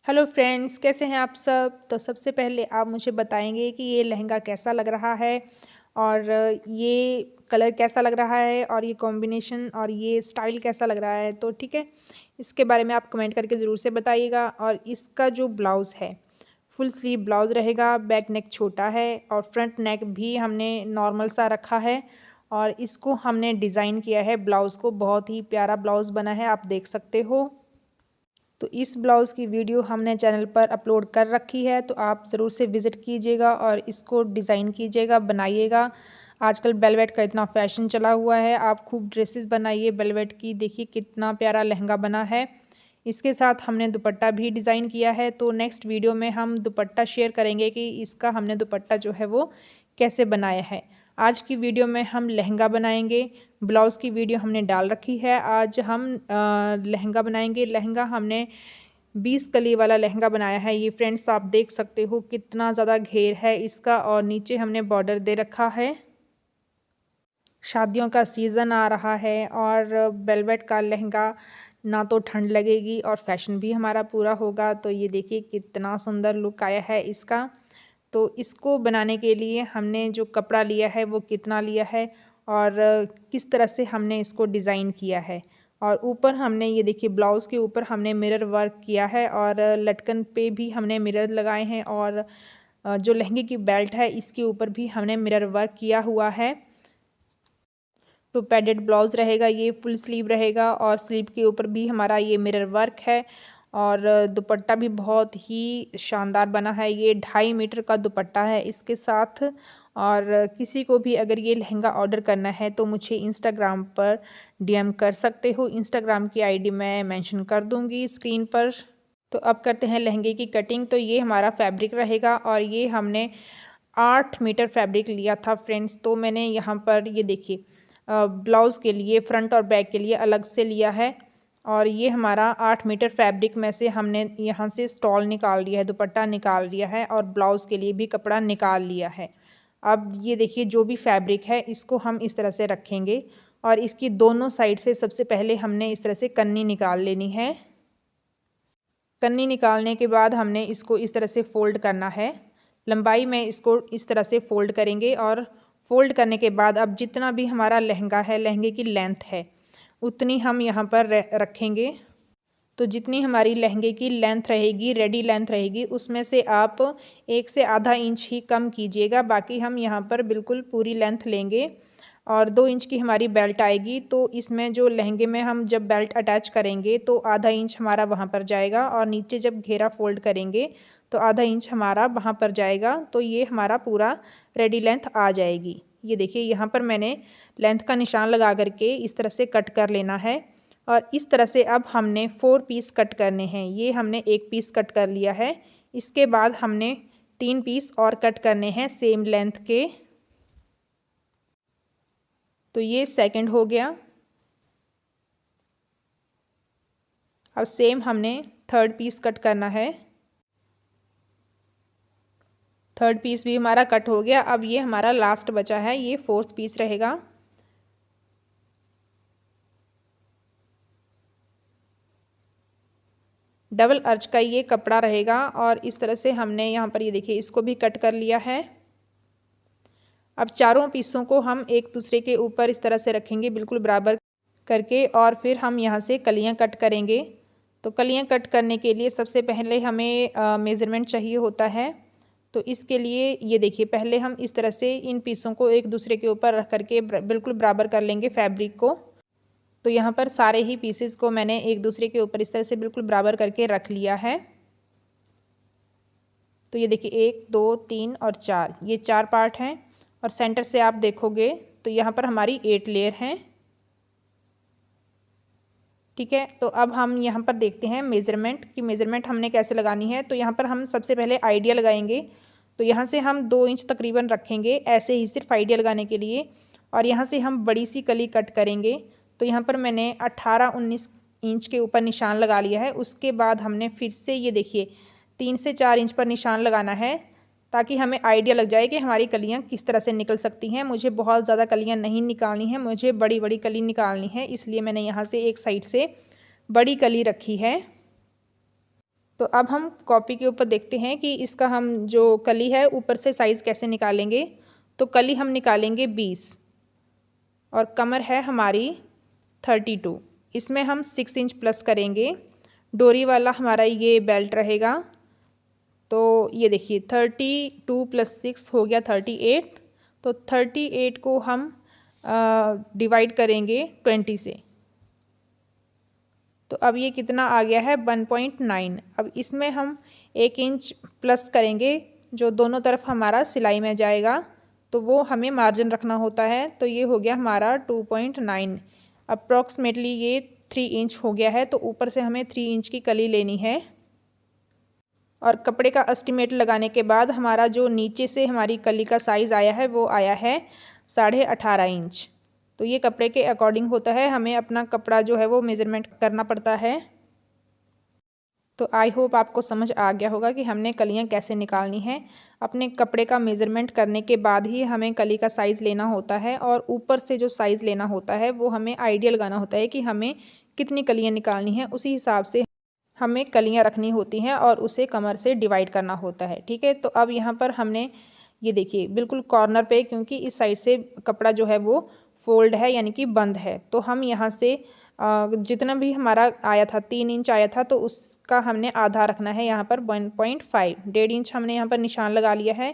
Hello friends, कैसे हैं आप सब। तो सबसे पहले आप मुझे बताएंगे कि ये लहंगा कैसा लग रहा है और ये कलर कैसा लग रहा है और ये कॉम्बिनेशन और ये स्टाइल कैसा लग रहा है। तो ठीक है, इसके बारे में आप कमेंट करके ज़रूर से बताइएगा। और इसका जो ब्लाउज़ है फुल स्लीव ब्लाउज़ रहेगा, बैक नेक छोटा है और फ्रंट नेक भी हमने नॉर्मल सा रखा है। और इसको हमने डिज़ाइन किया है, ब्लाउज़ को बहुत ही प्यारा ब्लाउज़ बना है, आप देख सकते हो। तो इस ब्लाउज़ की वीडियो हमने चैनल पर अपलोड कर रखी है, तो आप ज़रूर से विज़िट कीजिएगा और इसको डिज़ाइन कीजिएगा, बनाइएगा। आजकल वेलवेट का इतना फ़ैशन चला हुआ है, आप खूब ड्रेसेस बनाइए वेलवेट की। देखिए कितना प्यारा लहंगा बना है। इसके साथ हमने दुपट्टा भी डिज़ाइन किया है, तो नेक्स्ट वीडियो में हम दुपट्टा शेयर करेंगे कि इसका हमने दुपट्टा जो है वो कैसे बनाया है। आज की वीडियो में हम लहंगा बनाएंगे, ब्लाउज़ की वीडियो हमने डाल रखी है। आज हम लहंगा बनाएंगे। लहंगा हमने 20 कली वाला लहंगा बनाया है। ये फ्रेंड्स आप देख सकते हो कितना ज़्यादा घेर है इसका और नीचे हमने बॉर्डर दे रखा है। शादियों का सीज़न आ रहा है और वेलवेट का लहंगा, ना तो ठंड लगेगी और फैशन भी हमारा पूरा होगा। तो ये देखिए कितना सुंदर लुक आया है इसका। तो इसको बनाने के लिए हमने जो कपड़ा लिया है वो कितना लिया है और किस तरह से हमने इसको डिज़ाइन किया है। और ऊपर हमने ये देखिए ब्लाउज़ के ऊपर हमने मिरर वर्क किया है और लटकन पे भी हमने मिरर लगाए हैं और जो लहंगे की बेल्ट है इसके ऊपर भी हमने मिरर वर्क किया हुआ है। तो पैडेड ब्लाउज़ रहेगा, ये फुल स्लीव रहेगा और स्लीव के ऊपर भी हमारा ये मिरर वर्क है। और दुपट्टा भी बहुत ही शानदार बना है। ये 2.5 मीटर का दुपट्टा है इसके साथ। और किसी को भी अगर ये लहंगा ऑर्डर करना है तो मुझे इंस्टाग्राम पर डीएम कर सकते हो। इंस्टाग्राम की आईडी मैं मेंशन कर दूंगी स्क्रीन पर। तो अब करते हैं लहंगे की कटिंग। तो ये हमारा फैब्रिक रहेगा और ये हमने 8 मीटर फैब्रिक लिया था फ्रेंड्स। तो मैंने यहाँ पर ये देखिए ब्लाउज़ के लिए फ्रंट और बैक के लिए अलग से लिया है। और ये हमारा 8 मीटर फैब्रिक में से हमने यहाँ से स्टॉल निकाल लिया है, दुपट्टा निकाल लिया है और ब्लाउज़ के लिए भी कपड़ा निकाल लिया है। अब ये देखिए जो भी फैब्रिक है इसको हम इस तरह से रखेंगे और इसकी दोनों साइड से सबसे पहले हमने इस तरह से कन्नी निकाल लेनी है। कन्नी निकालने के बाद हमने इसको इस तरह से फ़ोल्ड करना है। लंबाई में इसको इस तरह से फ़ोल्ड करेंगे और फ़ोल्ड करने के बाद अब जितना भी हमारा लहंगा है, लहंगे की लेंथ है उतनी हम यहाँ पर रखेंगे। तो जितनी हमारी लहंगे की लेंथ रहेगी, रेडी लेंथ रहेगी, उसमें से आप 1 से आधा इंच ही कम कीजिएगा। बाकी हम यहाँ पर बिल्कुल पूरी लेंथ लेंगे। और 2 इंच की हमारी बेल्ट आएगी, तो इसमें जो लहंगे में हम जब बेल्ट अटैच करेंगे तो आधा इंच हमारा वहाँ पर जाएगा और नीचे जब घेरा फोल्ड करेंगे तो आधा इंच हमारा वहाँ पर जाएगा। तो ये हमारा पूरा रेडी लेंथ आ जाएगी। ये देखिए यहाँ पर मैंने लेंथ का निशान लगा करके इस तरह से कट कर लेना है। और इस तरह से अब हमने 4 पीस कट करने हैं। ये हमने 1 पीस कट कर लिया है। इसके बाद हमने 3 पीस और कट करने हैं सेम लेंथ के। तो ये सेकंड हो गया। अब सेम हमने थर्ड पीस कट करना है। थर्ड पीस भी हमारा कट हो गया। अब ये हमारा लास्ट बचा है, ये फोर्थ पीस रहेगा। डबल अर्च का ये कपड़ा रहेगा और इस तरह से हमने यहाँ पर ये देखिए इसको भी कट कर लिया है। अब चारों पीसों को हम एक दूसरे के ऊपर इस तरह से रखेंगे बिल्कुल बराबर करके और फिर हम यहाँ से कलियाँ कट करेंगे। तो कलियाँ कट करने के लिए सबसे पहले हमें मेज़रमेंट चाहिए होता है। तो इसके लिए ये देखिए पहले हम इस तरह से इन पीसों को एक दूसरे के ऊपर रख करके बिल्कुल बराबर कर लेंगे फैब्रिक को। तो यहाँ पर सारे ही पीसेस को मैंने एक दूसरे के ऊपर इस तरह से बिल्कुल बराबर करके रख लिया है। तो ये देखिए 1 2 3 और 4, ये 4 पार्ट हैं। और सेंटर से आप देखोगे तो यहाँ पर हमारी 8 लेयर हैं। ठीक है, तो अब हम यहाँ पर देखते हैं मेज़रमेंट कि मेज़रमेंट हमने कैसे लगानी है। तो यहाँ पर हम सबसे पहले आइडिया लगाएंगे। तो यहाँ से हम 2 इंच तकरीबन रखेंगे ऐसे ही सिर्फ आइडिया लगाने के लिए। और यहाँ से हम बड़ी सी कली कट करेंगे। तो यहाँ पर मैंने 18-19 इंच के ऊपर निशान लगा लिया है। उसके बाद हमने फिर से ये देखिए 3 से 4 इंच पर निशान लगाना है ताकि हमें आइडिया लग जाए कि हमारी कलियाँ किस तरह से निकल सकती हैं। मुझे बहुत ज़्यादा कलियाँ नहीं निकालनी है, मुझे बड़ी बड़ी कली निकालनी है, इसलिए मैंने यहाँ से एक साइड से बड़ी कली रखी है। तो अब हम कॉपी के ऊपर देखते हैं कि इसका हम जो कली है ऊपर से साइज़ कैसे निकालेंगे। तो कली हम निकालेंगे 20 और कमर है हमारी 32। इसमें हम 6 इंच प्लस करेंगे। डोरी वाला हमारा ये बेल्ट रहेगा। तो ये देखिए 32 + 6 हो गया 38। तो 38 को हम डिवाइड करेंगे 20 से। तो अब ये कितना आ गया है 1.9। अब इसमें हम 1 इंच प्लस करेंगे जो दोनों तरफ हमारा सिलाई में जाएगा। तो वो हमें मार्जिन रखना होता है। तो ये हो गया हमारा 2.9। अप्रॉक्सीमेटली ये 3 इंच हो गया है। तो ऊपर से हमें 3 इंच की कली लेनी है। और कपड़े का एस्टिमेट लगाने के बाद हमारा जो नीचे से हमारी कली का साइज़ आया है वो आया है 18.5 इंच। तो ये कपड़े के अकॉर्डिंग होता है, हमें अपना कपड़ा जो है वो मेज़रमेंट करना पड़ता है। तो आई होप आपको समझ आ गया होगा कि हमने कलियां कैसे निकालनी है। अपने कपड़े का मेज़रमेंट करने के बाद ही हमें कली का साइज़ लेना होता है और ऊपर से जो साइज़ लेना होता है वो हमें आइडिया लगाना होता है कि हमें कितनी कलियां निकालनी है। उसी हिसाब से हमें कलियां रखनी होती हैं और उसे कमर से डिवाइड करना होता है। ठीक है, तो अब यहाँ पर हमने ये देखिए बिल्कुल कॉर्नर पे, क्योंकि इस साइड से कपड़ा जो है वो फोल्ड है यानी कि बंद है। तो हम यहाँ से जितना भी हमारा आया था 3 इंच आया था तो उसका हमने आधा रखना है। यहाँ पर 1.5 1.5 इंच हमने यहाँ पर निशान लगा लिया है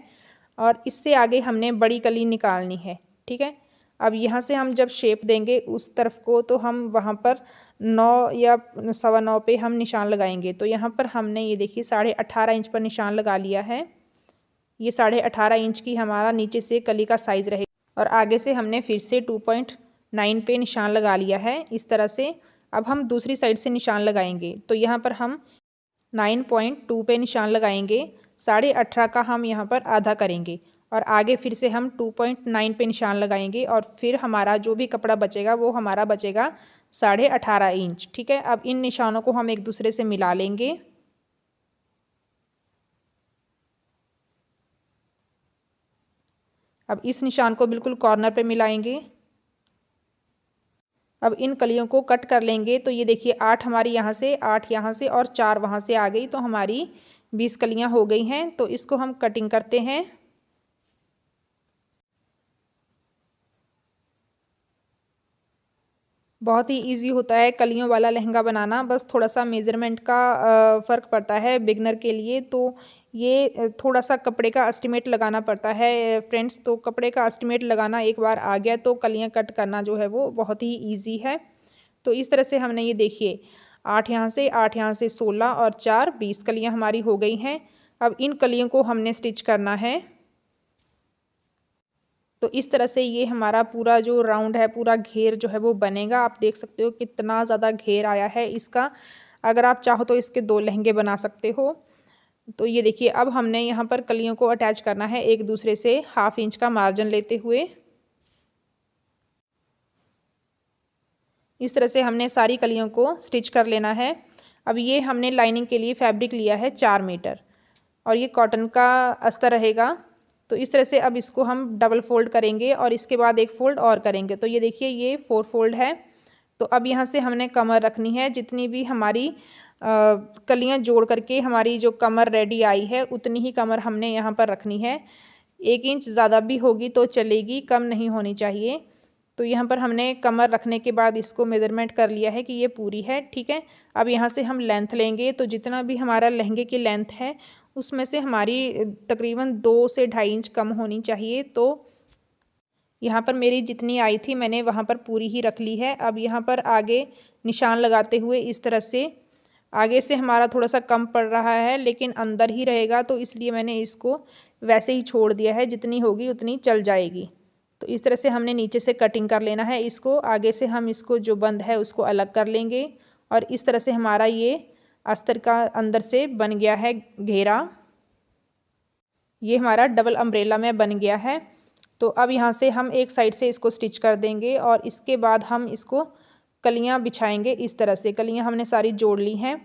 और इससे आगे हमने बड़ी कली निकालनी है। ठीक है, अब यहाँ से हम जब शेप देंगे उस तरफ को तो हम वहाँ पर 9 या 9.25 पे हम निशान लगाएंगे। तो यहाँ पर हमने ये देखिए 18.5 इंच पर निशान लगा लिया है। ये 18.5 इंच की हमारा नीचे से कली का साइज़ रहेगा और आगे से हमने फिर से 2.9 पे निशान लगा लिया है इस तरह से। अब हम दूसरी साइड से निशान लगाएंगे। तो यहाँ पर हम 9.2 पे निशान लगाएंगे। 18.5 का हम यहाँ पर आधा करेंगे और आगे फिर से हम 2.9 पे निशान लगाएंगे और फिर हमारा जो भी कपड़ा बचेगा वो हमारा बचेगा 18.5 इंच। ठीक है, अब इन निशानों को हम एक दूसरे से मिला लेंगे। अब इस निशान को बिल्कुल कॉर्नर पे मिलाएंगे। अब इन कलियों को कट कर लेंगे। तो ये देखिए 8 हमारी यहाँ से, 8 यहाँ से और 4 वहाँ से आ गई। तो हमारी 20 कलियाँ हो गई हैं। तो इसको हम कटिंग करते हैं। बहुत ही इजी होता है कलियों वाला लहंगा बनाना, बस थोड़ा सा मेज़रमेंट का फ़र्क पड़ता है बिगनर के लिए। तो ये थोड़ा सा कपड़े का एस्टिमेट लगाना पड़ता है फ्रेंड्स। तो कपड़े का एस्टिमेट लगाना एक बार आ गया तो कलियां कट करना जो है वो बहुत ही इजी है। तो इस तरह से हमने ये देखिए 8 यहाँ से, 8 यहाँ से 16 और 4 20 कलियां हमारी हो गई हैं। अब इन कलियों को हमने स्टिच करना है। तो इस तरह से ये हमारा पूरा जो राउंड है, पूरा घेर जो है वो बनेगा। आप देख सकते हो कितना ज़्यादा घेर आया है इसका। अगर आप चाहो तो इसके 2 लहंगे बना सकते हो। तो ये देखिए अब हमने यहाँ पर कलियों को अटैच करना है एक दूसरे से 1/2 इंच का मार्जिन लेते हुए। इस तरह से हमने सारी कलियों को स्टिच कर लेना है। अब ये हमने लाइनिंग के लिए फैब्रिक लिया है 4 मीटर और ये कॉटन का अस्तर रहेगा। तो इस तरह से अब इसको हम डबल फोल्ड करेंगे और इसके बाद एक फ़ोल्ड और करेंगे। तो ये देखिए ये 4 फोल्ड है। तो अब यहाँ से हमने कमर रखनी है। जितनी भी हमारी कलियाँ जोड़ करके हमारी जो कमर रेडी आई है उतनी ही कमर हमने यहाँ पर रखनी है। 1 इंच ज़्यादा भी होगी तो चलेगी, कम नहीं होनी चाहिए। तो यहाँ पर हमने कमर रखने के बाद इसको मेज़रमेंट कर लिया है कि ये पूरी है। ठीक है, अब यहाँ से हम लेंथ लेंगे। तो जितना भी हमारा लहंगे की लेंथ है उसमें से हमारी तकरीबन 2 से 2.5 इंच कम होनी चाहिए। तो यहाँ पर मेरी जितनी आई थी मैंने वहाँ पर पूरी ही रख ली है। अब यहाँ पर आगे निशान लगाते हुए इस तरह से आगे से हमारा थोड़ा सा कम पड़ रहा है लेकिन अंदर ही रहेगा, तो इसलिए मैंने इसको वैसे ही छोड़ दिया है। जितनी होगी उतनी चल जाएगी। तो इस तरह से हमने नीचे से कटिंग कर लेना है इसको। आगे से हम इसको जो बंद है उसको अलग कर लेंगे और इस तरह से हमारा ये अस्तर का अंदर से बन गया है घेरा। ये हमारा डबल अम्ब्रेला में बन गया है। तो अब यहाँ से हम एक साइड से इसको स्टिच कर देंगे और इसके बाद हम इसको कलियाँ बिछाएंगे। इस तरह से कलियाँ हमने सारी जोड़ ली हैं।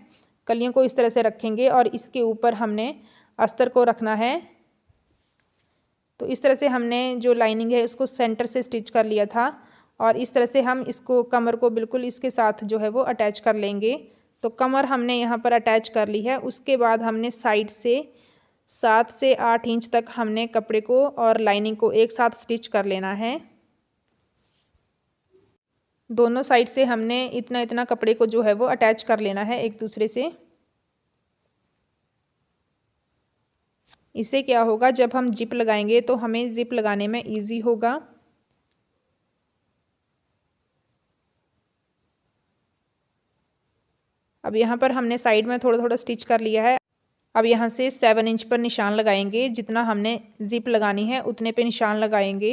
कलियों को इस तरह से रखेंगे और इसके ऊपर हमने अस्तर को रखना है। तो इस तरह से हमने जो लाइनिंग है उसको सेंटर से स्टिच कर लिया था और इस तरह से हम इसको कमर को बिल्कुल इसके साथ जो है वो अटैच कर लेंगे तो कमर हमने यहाँ पर अटैच कर ली है। उसके बाद हमने साइड से 7 से 8 इंच तक हमने कपड़े को और लाइनिंग को एक साथ स्टिच कर लेना है। दोनों साइड से हमने इतना इतना कपड़े को जो है वो अटैच कर लेना है एक दूसरे से। इससे क्या होगा, जब हम जिप लगाएंगे तो हमें जिप लगाने में इजी होगा। अब यहाँ पर हमने साइड में थोड़ा थोड़ा स्टिच कर लिया है। अब यहाँ से 7 इंच पर निशान लगाएंगे। जितना हमने जिप लगानी है उतने पे निशान लगाएंगे।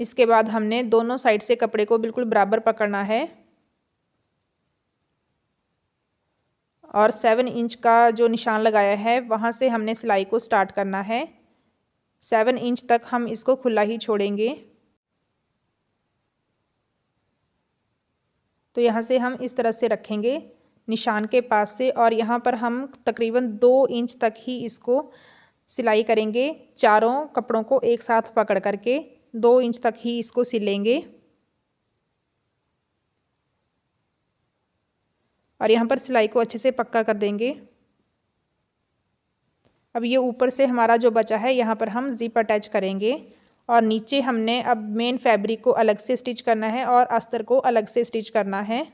इसके बाद हमने दोनों साइड से कपड़े को बिल्कुल बराबर पकड़ना है और 7 इंच का जो निशान लगाया है वहाँ से हमने सिलाई को स्टार्ट करना है। 7 इंच तक हम इसको खुला ही छोड़ेंगे। तो यहाँ से हम इस तरह से रखेंगे निशान के पास से, और यहाँ पर हम तकरीबन 2 इंच तक ही इसको सिलाई करेंगे। चारों कपड़ों को एक साथ पकड़ करके 2 इंच तक ही इसको सिलेंगे। और यहाँ पर सिलाई को अच्छे से पक्का कर देंगे। अब ये ऊपर से हमारा जो बचा है यहाँ पर हम जिप अटैच करेंगे, और नीचे हमने अब मेन फैब्रिक को अलग से स्टिच करना है और अस्तर को अलग से स्टिच करना है।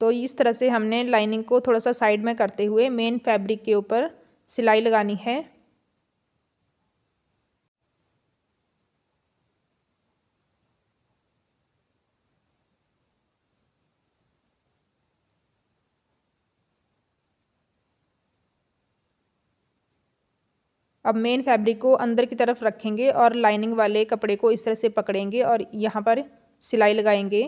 तो इस तरह से हमने लाइनिंग को थोड़ा सा साइड में करते हुए मेन फैब्रिक के ऊपर सिलाई लगानी है। अब मेन फैब्रिक को अंदर की तरफ रखेंगे और लाइनिंग वाले कपड़े को इस तरह से पकड़ेंगे और यहाँ पर सिलाई लगाएंगे।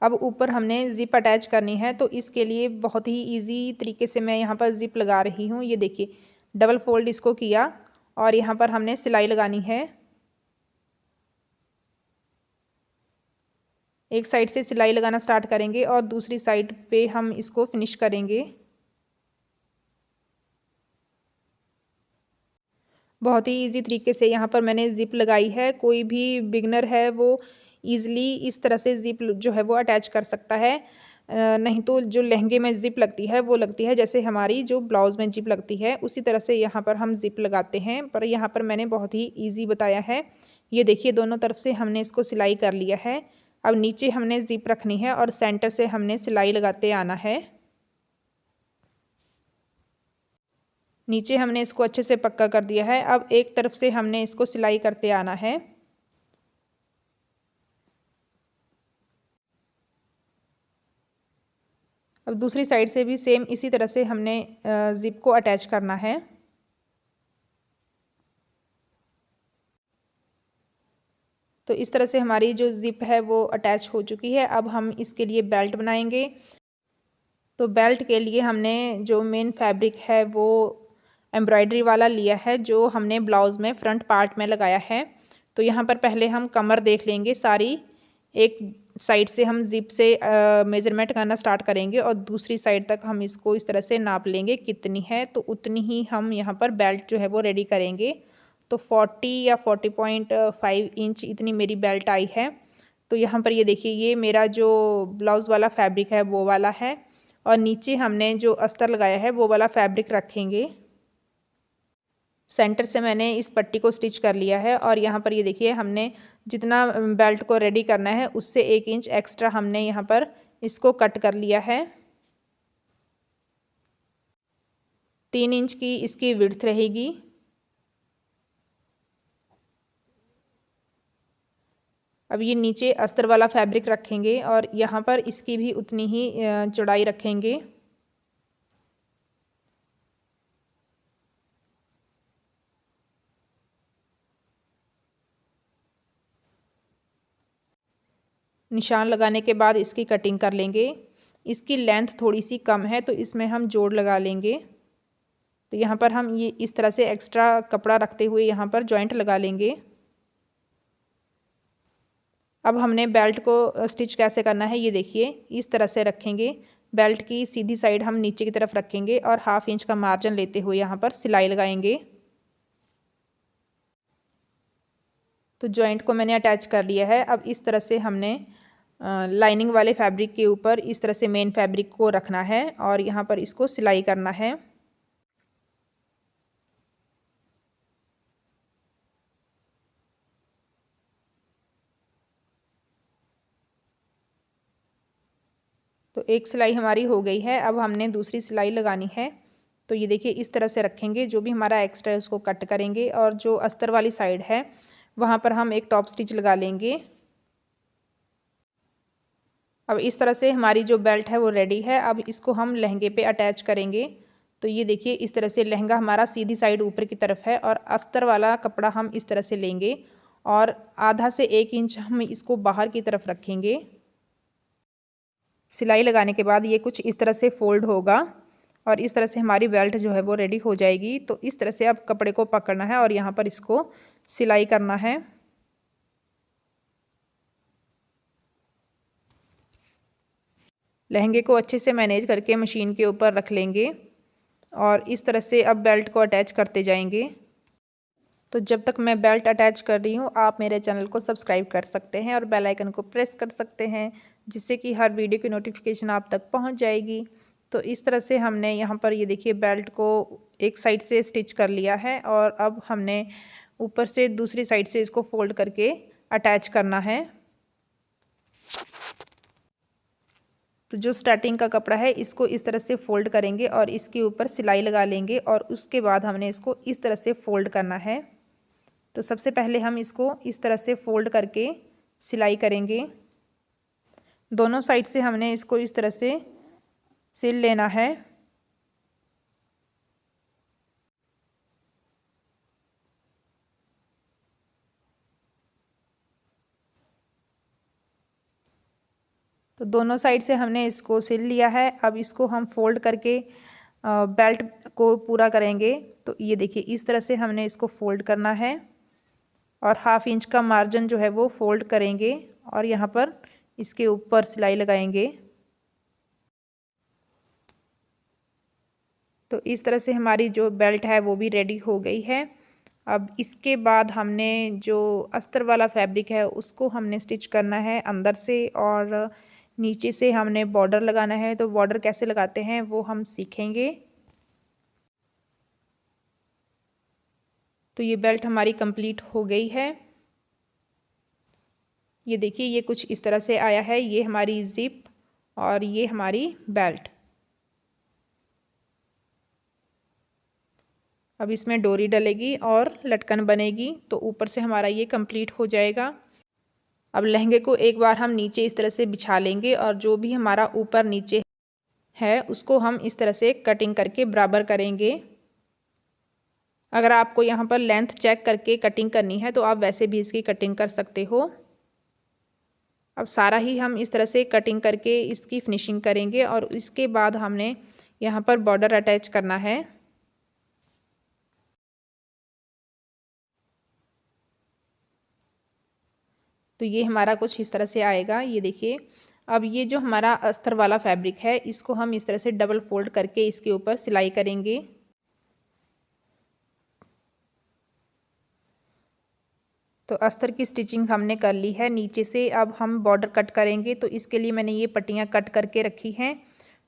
अब ऊपर हमने ज़िप अटैच करनी है, तो इसके लिए बहुत ही इजी तरीके से मैं यहाँ पर ज़िप लगा रही हूँ। ये देखिए, डबल फोल्ड इसको किया और यहाँ पर हमने सिलाई लगानी है। एक साइड से सिलाई लगाना स्टार्ट करेंगे और दूसरी साइड पे हम इसको फिनिश करेंगे। बहुत ही इजी तरीके से यहाँ पर मैंने ज़िप लगाई है। कोई भी बिगनर है वो ईज़िली इस तरह से ज़िप जो है वो अटैच कर सकता है। नहीं तो जो लहंगे में ज़िप लगती है वो लगती है जैसे हमारी जो ब्लाउज़ में ज़िप लगती है, उसी तरह से यहाँ पर हम ज़िप लगाते हैं। पर यहाँ पर मैंने बहुत ही ईज़ी बताया है। ये देखिए, दोनों तरफ से हमने इसको सिलाई कर लिया है। अब नीचे हमने ज़िप रखनी है और सेंटर से हमने सिलाई लगाते आना है। नीचे हमने इसको अच्छे से पक्का कर दिया है। अब एक तरफ से हमने इसको सिलाई करते आना है। अब दूसरी साइड से भी सेम इसी तरह से हमने ज़िप को अटैच करना है। तो इस तरह से हमारी जो ज़िप है वो अटैच हो चुकी है। अब हम इसके लिए बेल्ट बनाएंगे। तो बेल्ट के लिए हमने जो मेन फैब्रिक है वो एम्ब्रॉयडरी वाला लिया है, जो हमने ब्लाउज़ में फ्रंट पार्ट में लगाया है। तो यहाँ पर पहले हम कमर देख लेंगे सारी। एक साइड से हम ज़िप से मेज़रमेंट करना स्टार्ट करेंगे और दूसरी साइड तक हम इसको इस तरह से नाप लेंगे कितनी है, तो उतनी ही हम यहाँ पर बेल्ट जो है वो रेडी करेंगे। तो 40 या 40.5 इंच इतनी मेरी बेल्ट आई है। तो यहाँ पर ये देखिए, ये मेरा जो ब्लाउज़ वाला फैब्रिक है वो वाला है, और नीचे हमने जो अस्तर लगाया है वो वाला फैब्रिक रखेंगे। सेंटर से मैंने इस पट्टी को स्टिच कर लिया है, और यहाँ पर ये देखिए, हमने जितना बेल्ट को रेडी करना है उससे 1 इंच एक्स्ट्रा हमने यहाँ पर इसको कट कर लिया है। 3 इंच की इसकी विड्थ रहेगी। अब ये नीचे अस्तर वाला फैब्रिक रखेंगे और यहाँ पर इसकी भी उतनी ही चौड़ाई रखेंगे। निशान लगाने के बाद इसकी कटिंग कर लेंगे। इसकी लेंथ थोड़ी सी कम है तो इसमें हम जोड़ लगा लेंगे। तो यहाँ पर हम ये इस तरह से एक्स्ट्रा कपड़ा रखते हुए यहाँ पर जॉइंट लगा लेंगे। अब हमने बेल्ट को स्टिच कैसे करना है ये देखिए, इस तरह से रखेंगे बेल्ट की सीधी साइड हम नीचे की तरफ रखेंगे और 1/2 इंच का मार्जिन लेते हुए यहाँ पर सिलाई लगाएंगे। तो जॉइंट को मैंने अटैच कर लिया है। अब इस तरह से हमने लाइनिंग वाले फैब्रिक के ऊपर इस तरह से मेन फैब्रिक को रखना है और यहाँ पर इसको सिलाई करना है। तो एक सिलाई हमारी हो गई है। अब हमने दूसरी सिलाई लगानी है। तो ये देखिए इस तरह से रखेंगे, जो भी हमारा एक्स्ट्रा है उसको कट करेंगे और जो अस्तर वाली साइड है वहाँ पर हम एक टॉप स्टिच लगा लेंगे। अब इस तरह से हमारी जो बेल्ट है वो रेडी है। अब इसको हम लहंगे पे अटैच करेंगे। तो ये देखिए इस तरह से लहंगा हमारा सीधी साइड ऊपर की तरफ है और अस्तर वाला कपड़ा हम इस तरह से लेंगे और आधा से 1 इंच हम इसको बाहर की तरफ रखेंगे। सिलाई लगाने के बाद ये कुछ इस तरह से फ़ोल्ड होगा और इस तरह से हमारी बेल्ट जो है वो रेडी हो जाएगी। तो इस तरह से अब कपड़े को पकड़ना है और यहाँ पर इसको सिलाई करना है। लहंगे को अच्छे से मैनेज करके मशीन के ऊपर रख लेंगे और इस तरह से अब बेल्ट को अटैच करते जाएंगे। तो जब तक मैं बेल्ट अटैच कर रही हूँ, आप मेरे चैनल को सब्सक्राइब कर सकते हैं और बेल आइकन को प्रेस कर सकते हैं, जिससे कि हर वीडियो की नोटिफिकेशन आप तक पहुँच जाएगी। तो इस तरह से हमने यहाँ पर ये देखिए बेल्ट को एक साइड से स्टिच कर लिया है और अब हमने ऊपर से दूसरी साइड से इसको फोल्ड करके अटैच करना है। तो जो स्टार्टिंग का कपड़ा है इसको इस तरह से फोल्ड करेंगे और इसके ऊपर सिलाई लगा लेंगे और उसके बाद हमने इसको इस तरह से फोल्ड करना है। तो सबसे पहले हम इसको इस तरह से फोल्ड करके सिलाई करेंगे। दोनों साइड से हमने इसको इस तरह से सिल लेना है। तो दोनों साइड से हमने इसको सिल लिया है। अब इसको हम फोल्ड करके बेल्ट को पूरा करेंगे। तो ये देखिए इस तरह से हमने इसको फोल्ड करना है और 1/2 इंच का मार्जिन जो है वो फोल्ड करेंगे और यहाँ पर इसके ऊपर सिलाई लगाएंगे। तो इस तरह से हमारी जो बेल्ट है वो भी रेडी हो गई है। अब इसके बाद हमने जो अस्तर वाला फैब्रिक है उसको हमने स्टिच करना है अंदर से और नीचे से हमने बॉर्डर लगाना है। तो बॉर्डर कैसे लगाते हैं वो हम सीखेंगे। तो ये बेल्ट हमारी कंप्लीट हो गई है। ये देखिए ये कुछ इस तरह से आया है। ये हमारी जिप और ये हमारी बेल्ट। अब इसमें डोरी डलेगी और लटकन बनेगी। तो ऊपर से हमारा ये कंप्लीट हो जाएगा। अब लहंगे को एक बार हम नीचे इस तरह से बिछा लेंगे और जो भी हमारा ऊपर नीचे है उसको हम इस तरह से कटिंग करके बराबर करेंगे। अगर आपको यहाँ पर लेंथ चेक करके कटिंग करनी है तो आप वैसे भी इसकी कटिंग कर सकते हो। अब सारा ही हम इस तरह से कटिंग करके इसकी फिनिशिंग करेंगे और इसके बाद हमने यहाँ पर बॉर्डर अटैच करना है। तो ये हमारा कुछ इस तरह से आएगा। ये देखिए अब ये जो हमारा अस्तर वाला फैब्रिक है इसको हम इस तरह से डबल फोल्ड करके इसके ऊपर सिलाई करेंगे। तो अस्तर की स्टिचिंग हमने कर ली है। नीचे से अब हम बॉर्डर कट करेंगे। तो इसके लिए मैंने ये पट्टियाँ कट करके रखी हैं।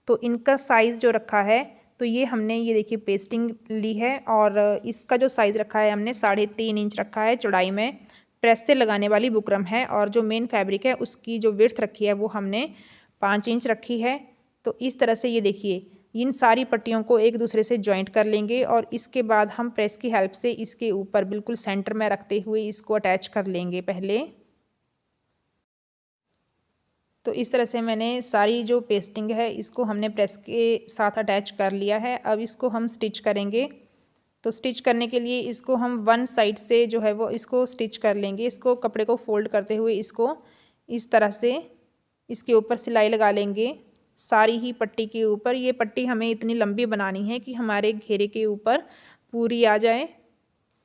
तो इनका साइज़ जो रखा है तो ये हमने ये देखिए पेस्टिंग ली है और इसका जो साइज़ रखा है हमने 3.5 इंच रखा है चौड़ाई में। प्रेस से लगाने वाली बुकरम है और जो मेन फैब्रिक है उसकी जो विड्थ रखी है वो हमने 5 इंच रखी है। तो इस तरह से ये देखिए इन सारी पट्टियों को एक दूसरे से जॉइंट कर लेंगे और इसके बाद हम प्रेस की हेल्प से इसके ऊपर बिल्कुल सेंटर में रखते हुए इसको अटैच कर लेंगे पहले। तो इस तरह से मैंने सारी जो पेस्टिंग है इसको हमने प्रेस के साथ अटैच कर लिया है। अब इसको हम स्टिच करेंगे। तो स्टिच करने के लिए इसको हम वन साइड से जो है वो इसको स्टिच कर लेंगे। इसको कपड़े को फोल्ड करते हुए इसको इस तरह से इसके ऊपर सिलाई लगा लेंगे सारी ही पट्टी के ऊपर। ये पट्टी हमें इतनी लंबी बनानी है कि हमारे घेरे के ऊपर पूरी आ जाए।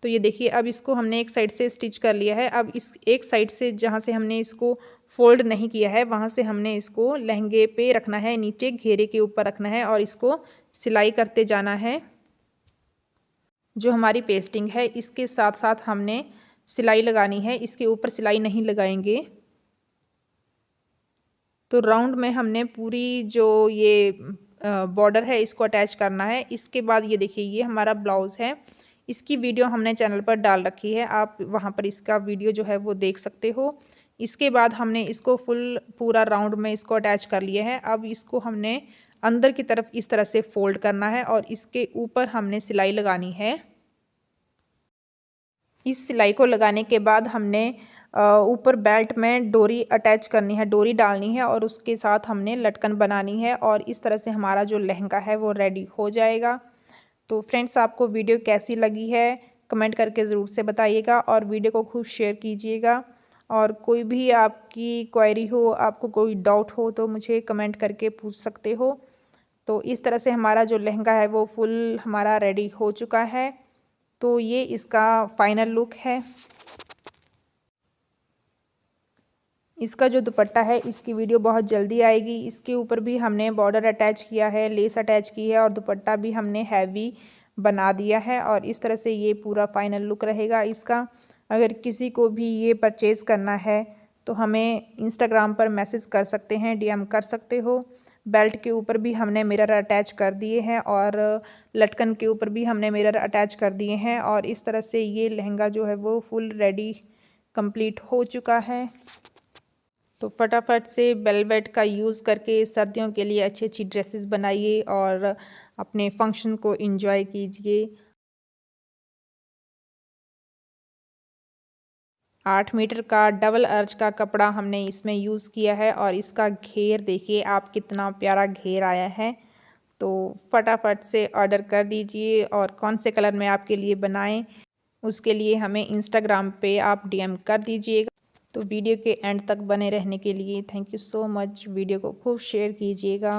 तो ये देखिए अब इसको हमने एक साइड से स्टिच कर लिया है। अब इस एक साइड से जहाँ से हमने इसको फोल्ड नहीं किया है वहाँ से हमने इसको लहंगे पे रखना है, नीचे घेरे के ऊपर रखना है और इसको सिलाई करते जाना है। जो हमारी पेस्टिंग है इसके साथ साथ हमने सिलाई लगानी है, इसके ऊपर सिलाई नहीं लगाएंगे। तो राउंड में हमने पूरी जो ये बॉर्डर है इसको अटैच करना है। इसके बाद ये देखिए ये हमारा ब्लाउज़ है, इसकी वीडियो हमने चैनल पर डाल रखी है, आप वहाँ पर इसका वीडियो जो है वो देख सकते हो। इसके बाद हमने इसको पूरा राउंड में इसको अटैच कर लिया है। अब इसको हमने अंदर की तरफ इस तरह से फोल्ड करना है और इसके ऊपर हमने सिलाई लगानी है। इस सिलाई को लगाने के बाद हमने ऊपर बेल्ट में डोरी अटैच करनी है, डोरी डालनी है और उसके साथ हमने लटकन बनानी है और इस तरह से हमारा जो लहंगा है वो रेडी हो जाएगा। तो फ्रेंड्स आपको वीडियो कैसी लगी है कमेंट करके ज़रूर से बताइएगा और वीडियो को खूब शेयर कीजिएगा। और कोई भी आपकी क्वेरी हो, आपको कोई डाउट हो तो मुझे कमेंट करके पूछ सकते हो। तो इस तरह से हमारा जो लहंगा है वो फुल हमारा रेडी हो चुका है। तो ये इसका फाइनल लुक है। इसका जो दुपट्टा है इसकी वीडियो बहुत जल्दी आएगी। इसके ऊपर भी हमने बॉर्डर अटैच किया है, लेस अटैच की है और दुपट्टा भी हमने हैवी बना दिया है और इस तरह से ये पूरा फाइनल लुक रहेगा इसका। अगर किसी को भी ये परचेज़ करना है तो हमें इंस्टाग्राम पर मैसेज कर सकते हैं, डीएम कर सकते हो। बेल्ट के ऊपर भी हमने मिरर अटैच कर दिए हैं और लटकन के ऊपर भी हमने मिरर अटैच कर दिए हैं और इस तरह से ये लहंगा जो है वो फुल रेडी कंप्लीट हो चुका है। तो फटाफट से वेलवेट का यूज़ करके सर्दियों के लिए अच्छी अच्छी ड्रेसेस बनाइए और अपने फंक्शन को एंजॉय कीजिए। 8 मीटर का डबल अर्ज का कपड़ा हमने इसमें यूज़ किया है और इसका घेर देखिए आप कितना प्यारा घेर आया है। तो फटाफट से ऑर्डर कर दीजिए और कौन से कलर में आपके लिए बनाएं उसके लिए हमें इंस्टाग्राम पे आप डीएम कर दीजिएगा। तो वीडियो के एंड तक बने रहने के लिए thank you so much. Video को खूब शेयर कीजिएगा।